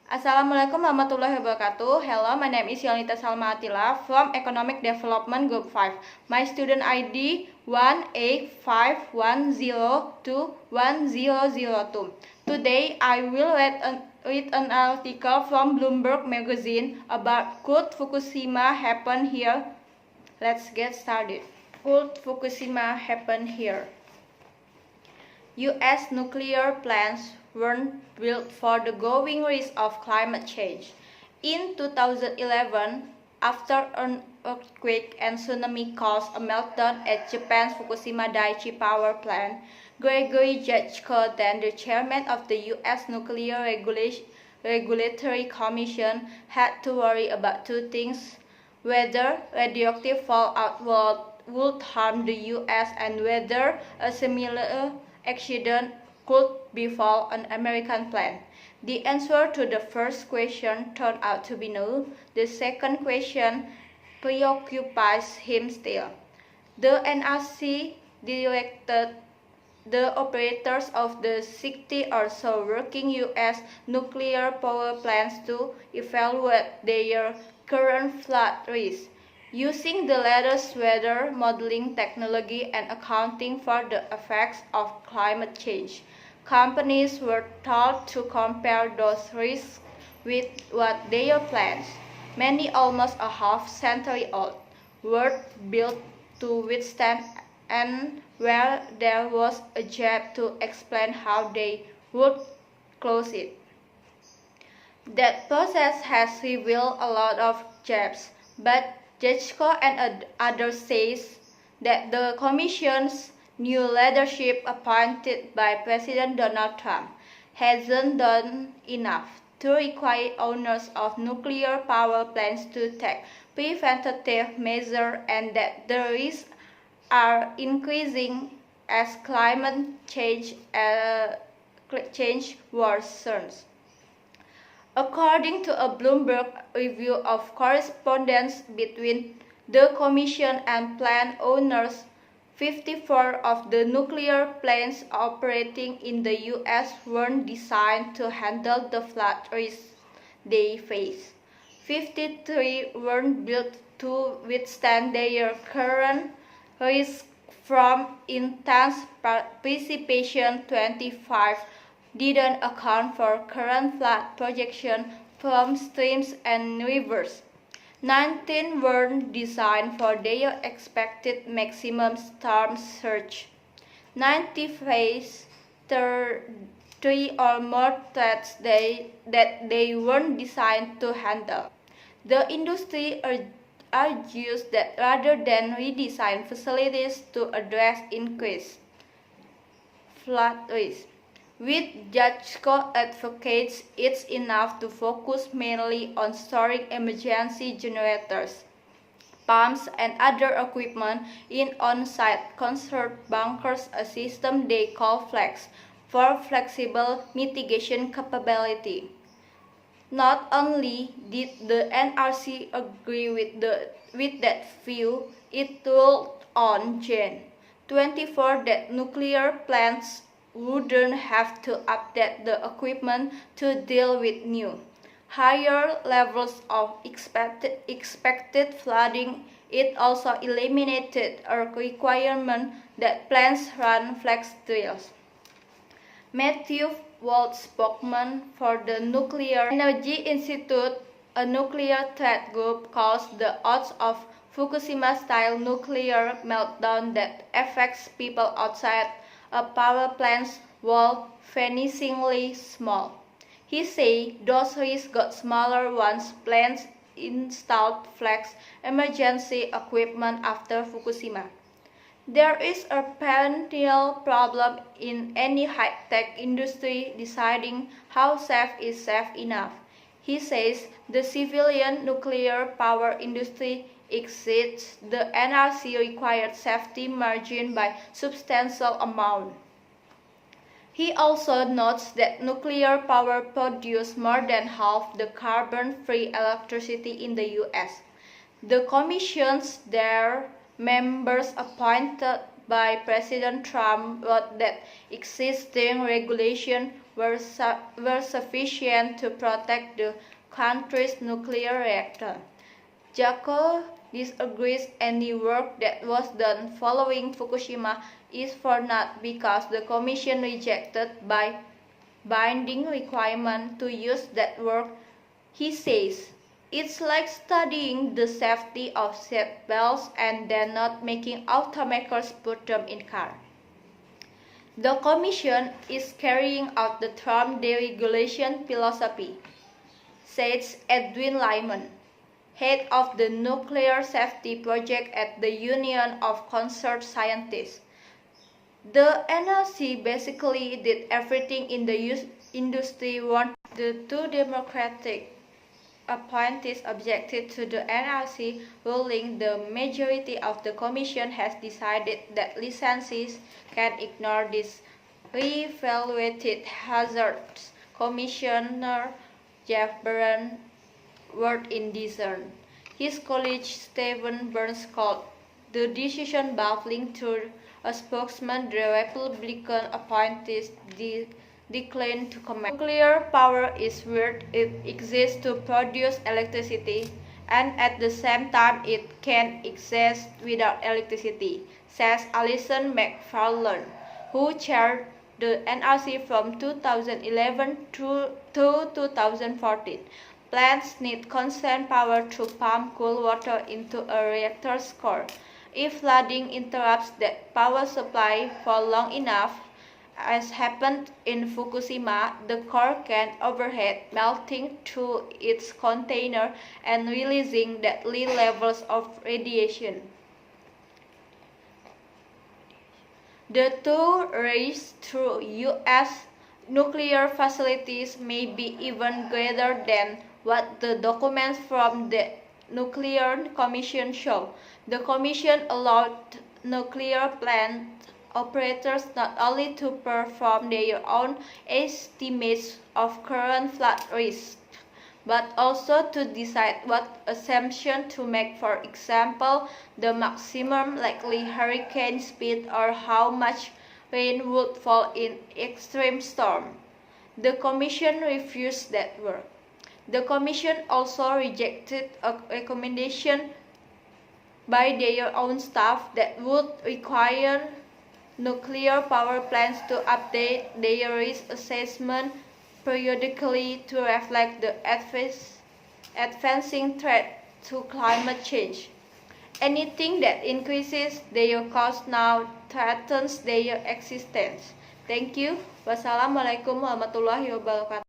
Assalamualaikum warahmatullahi wabarakatuh. Hello, my name is Yolandita Salma Athilla from Economic Development Group 5. My student ID 18510210002. Today I will read an article from Bloomberg magazine about could Fukushima happen here? Let's get started. Could Fukushima happen here? U.S. nuclear plants weren't built for the growing risk of climate change. In 2011, after an earthquake and tsunami caused a meltdown at Japan's Fukushima Daiichi power plant, Gregory Judge, then the chairman of the U.S. Nuclear Regulatory Commission, had to worry about two things: whether radioactive fallout would harm the U.S. and whether a similar accident could befall an American plant. The answer to the first question turned out to be no. The second question preoccupies him still. The NRC directed the operators of the 60 or so working U.S. nuclear power plants to evaluate their current flood risk. Using the latest weather modeling technology and accounting for the effects of climate change, companies were told to compare those risks with what their plants, many almost a half-century old, were built to withstand, and where there was a gap to explain how they would close it. That process has revealed a lot of gaps, but Judge and others say that the Commission's new leadership appointed by President Donald Trump hasn't done enough to require owners of nuclear power plants to take preventative measures, and that the risks are increasing as climate change worsens. According to a Bloomberg review of correspondence between the Commission and plant owners, 54 of the nuclear plants operating in the U.S. weren't designed to handle the flood risks they face. 53 weren't built to withstand their current risk from intense precipitation. 25 didn't account for current flood projection from streams and rivers. 19 weren't designed for their expected maximum storm surge. 90 face 3 or more threats that they weren't designed to handle. The industry argues that rather than redesign facilities to address increased flood risk, with Judge advocates it's enough to focus mainly on storing emergency generators, pumps, and other equipment in on-site concert bunkers, a system they call FLEX, for flexible mitigation capability. Not only did the NRC agree with that view, it ruled on Jan 24 that nuclear plants wouldn't have to update the equipment to deal with new, higher levels of expected flooding. It also eliminated a requirement that plants run flex drills. Matthew Walt, spokesman for the Nuclear Energy Institute, a nuclear threat group, calls the odds of Fukushima-style nuclear meltdown that affects people outside a power plant's wall vanishingly small. He says those risks got smaller once plants installed flex emergency equipment after Fukushima. There is a perennial problem in any high-tech industry deciding how safe is safe enough. He says the civilian nuclear power industry exceeds the NRC required safety margin by substantial amount. He also notes that nuclear power produces more than half the carbon-free electricity in the U.S. The commissions, their members appointed by President Trump, wrote that existing regulation were sufficient to protect the country's nuclear reactor. Jaco disagrees any work that was done following Fukushima is for naught because the Commission rejected by binding requirement to use that work. He says, "It's like studying the safety of seat belts and then not making automakers put them in car." The Commission is carrying out the term deregulation philosophy, says Edwin Lyman, head of the Nuclear Safety Project at the Union of Concerned Scientists. The NRC basically did everything in the industry wanted. The two Democratic appointees objected to the NRC ruling. The majority of the Commission has decided that licensees can ignore this re-evaluated hazards. Commissioner Jeff Barron wrote in dissent. His colleague Stephen Burns called the decision baffling. To a spokesman, the Republican appointees declined to comment. Nuclear power is weird. It exists to produce electricity, and at the same time it can exist without electricity, says Alison McFarland, who chaired the NRC from 2011 to 2014. Plants need constant power to pump cool water into a reactor's core. If flooding interrupts that power supply for long enough, as happened in Fukushima, the core can overheat, melting through its container and releasing deadly levels of radiation. The two race through U.S. nuclear facilities may be even greater than what the documents from the Nuclear Commission show. The Commission allowed nuclear plant operators not only to perform their own estimates of current flood risk, but also to decide what assumption to make, for example, the maximum likely hurricane speed or how much rain would fall in extreme storm. The Commission refused that work. The Commission also rejected a recommendation by their own staff that would require nuclear power plants to update their risk assessment periodically to reflect the advancing threat to climate change. Anything that increases their cost now threatens their existence. Thank you. Wassalamualaikum warahmatullahi wabarakatuh.